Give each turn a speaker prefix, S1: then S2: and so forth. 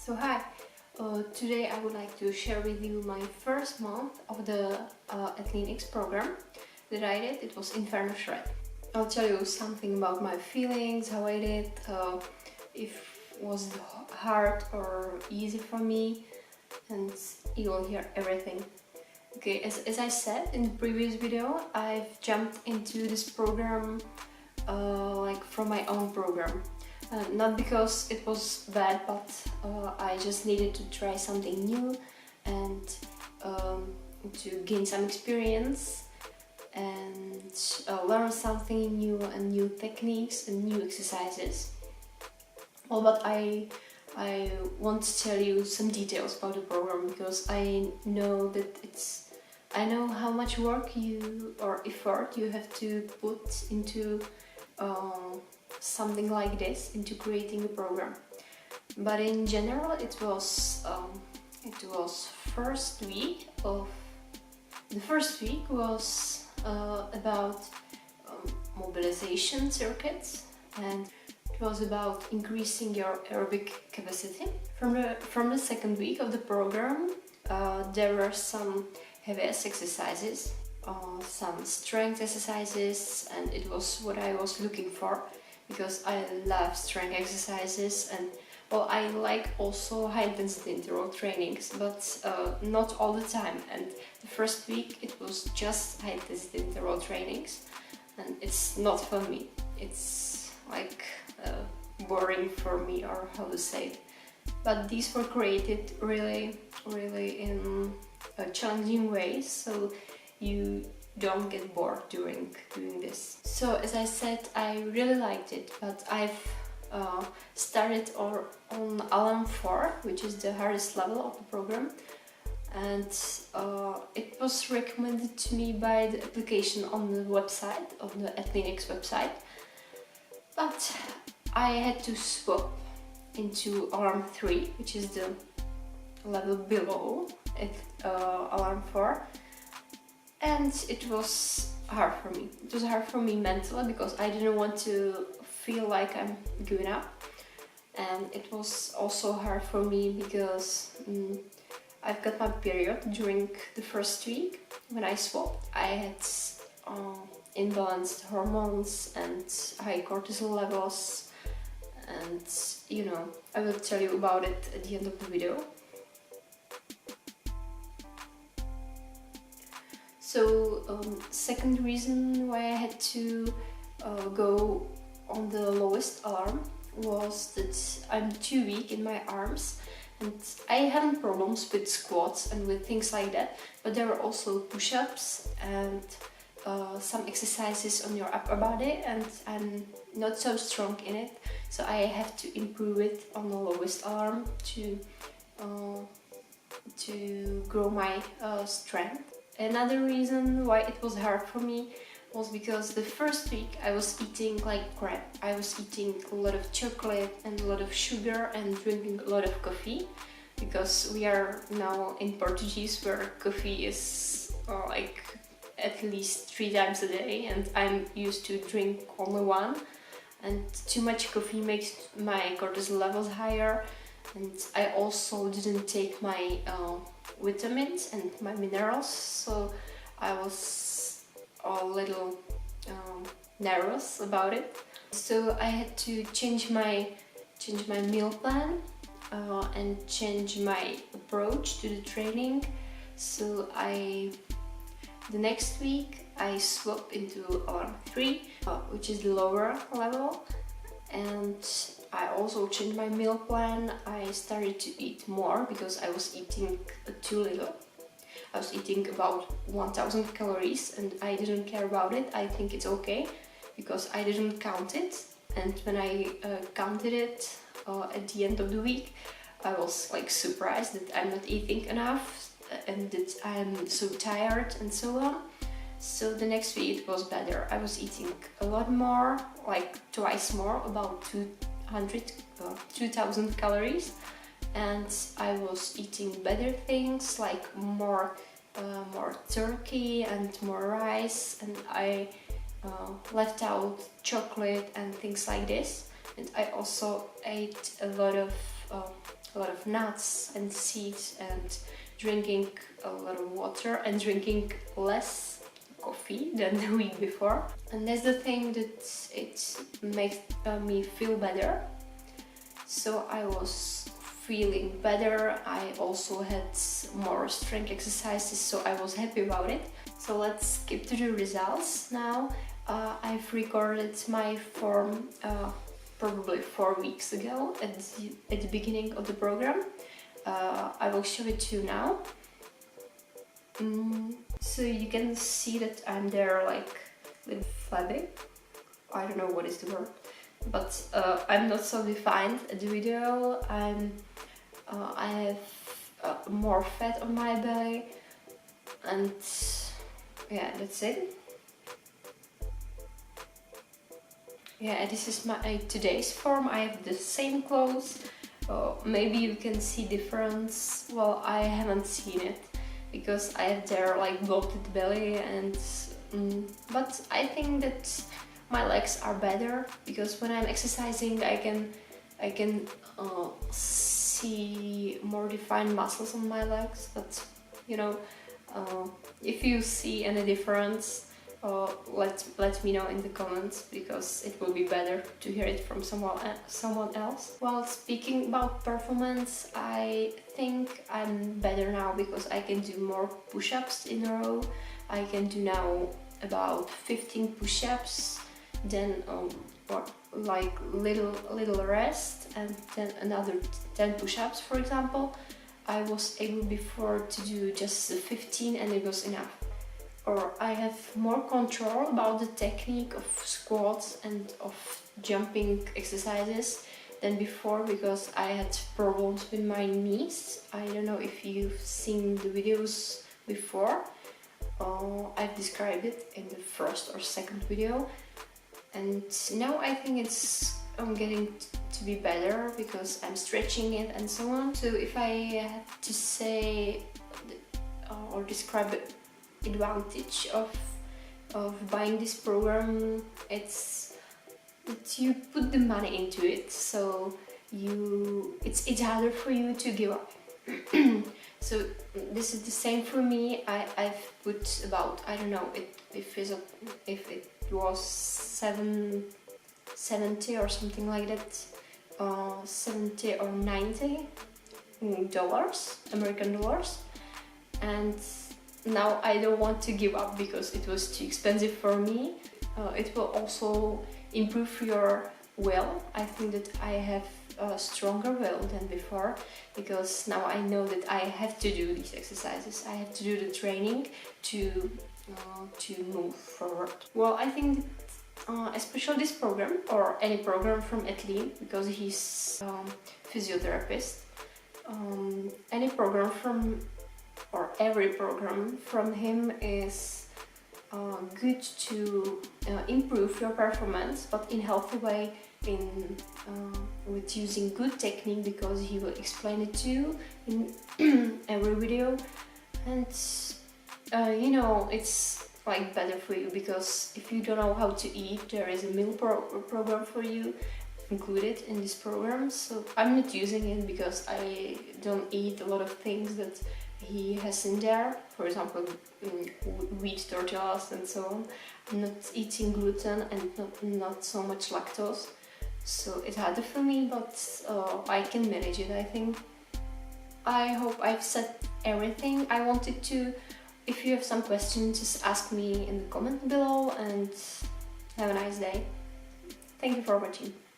S1: So hi, today I would like to share with you my first month of the Athletics program that I did. It was Inferno Shred. I'll tell you something about my feelings, how I did, if it was hard or easy for me, and you will hear everything. Okay, as I said in the previous video, I've jumped into this program like from my own program. Not because it was bad, but I just needed to try something new and to gain some experience and learn something new and new techniques and new exercises. Well, but I want to tell you some details about the program because I know how much work or effort you have to put into something like this, into creating a program. But in general, the first week was about mobilization circuits, and it was about increasing your aerobic capacity. From the second week of the program, there were some heaviest exercises, some strength exercises, and it was what I was looking for because I love strength exercises, and well, I like also high intensity interval trainings, but not all the time. And the first week it was just high intensity interval trainings, and it's not for me. It's like boring for me, or how to say it. But these were created really in challenging ways, so you don't get bored during doing this. So as I said, I really liked it, but I've started on Alarm 4, which is the hardest level of the program, and it was recommended to me by the application on the website, of the Athletics website, but I had to swap into Alarm 3, which is the level below Alarm 4, and it was hard for me. It was hard for me mentally because I didn't want to feel like I'm giving up, and it was also hard for me because I've got my period during the first week. When I swapped, I had imbalanced hormones and high cortisol levels, and I will tell you about it at the end of the video. So second reason why I had to go on the lowest alarm was that I'm too weak in my arms, and I haven't problems with squats and with things like that, but there are also push-ups and some exercises on your upper body, and I'm not so strong in it, so I have to improve it on the lowest alarm to grow my strength. Another reason why it was hard for me was because the first week I was eating like crap. I was eating a lot of chocolate and a lot of sugar and drinking a lot of coffee, because we are now in Portuguese where coffee is like at least 3 times a day, and I'm used to drink only one, and too much coffee makes my cortisol levels higher, and I also didn't take my vitamins and my minerals, so I was a little nervous about it. So I had to change my meal plan and change my approach to the training. So the next week I swapped into Alarm 3, which is the lower level, and I also changed my meal plan. I started to eat more because I was eating too little. I was eating about 1000 calories, and I didn't care about it. I think it's okay because I didn't count it, and when I counted it at the end of the week, I was like surprised that I'm not eating enough and that I'm so tired and so on. So the next week it was better. I was eating a lot more, like twice more, about 2000 calories, and I was eating better things like more turkey and more rice, and I left out chocolate and things like this. And I also ate a lot of a lot of nuts and seeds and drinking a lot of water and drinking less coffee than the week before. And that's the thing that it makes me feel better. So I was feeling better. I also had more strength exercises, so I was happy about it. So let's skip to the results now. I've recorded my form probably 4 weeks ago at the beginning of the program. I will show it to you now. So you can see that I'm there like a little flabby. I don't know what is the word, but I'm not so defined at the video. I have more fat on my belly, and yeah, that's it. Yeah, this is my today's form. I have the same clothes. Maybe you can see difference. Well, I haven't seen it because I have there like bloated belly, and but I think that my legs are better because when I'm exercising, I can see more defined muscles on my legs. But you know, if you see any difference, let me know in the comments, because it will be better to hear it from someone else. Well, speaking about performance, I think I'm better now because I can do more push-ups in a row. I can do now about 15 push-ups, then like little rest, and then another 10 push-ups, for example. I was able before to do just 15 and it was enough. Or I have more control about the technique of squats and of jumping exercises than before, because I had problems with my knees. I don't know if you've seen the videos before. I've described it in the first or second video, and now I think I'm getting to be better because I'm stretching it and so on. So if I had to say or describe it, advantage of buying this program, it's that you put the money into it, so it's harder for you to give up. So this is the same for me. I've put about, I don't know if it was 70 or something like that, 70 or 90 dollars, American dollars, and now I don't want to give up because it was too expensive for me. It will also improve your will. I think that I have a stronger will than before, because now I know that I have to do these exercises. I have to do the training to move forward. Well, I think especially this program, or any program from Italy, because he's physiotherapist, any program from, or every program from him is good to improve your performance, but in healthy way, with using good technique, because he will explain it to you in every video. And you know, it's like better for you, because if you don't know how to eat, there is a meal program for you included in this program. So I'm not using it because I don't eat a lot of things that he has in there, for example wheat tortillas and so on. I'm not eating gluten and not so much lactose, so it's harder for me, but I can manage it, I think. I hope I've said everything I wanted to. If you have some questions, just ask me in the comment below, and have a nice day. Thank you for watching.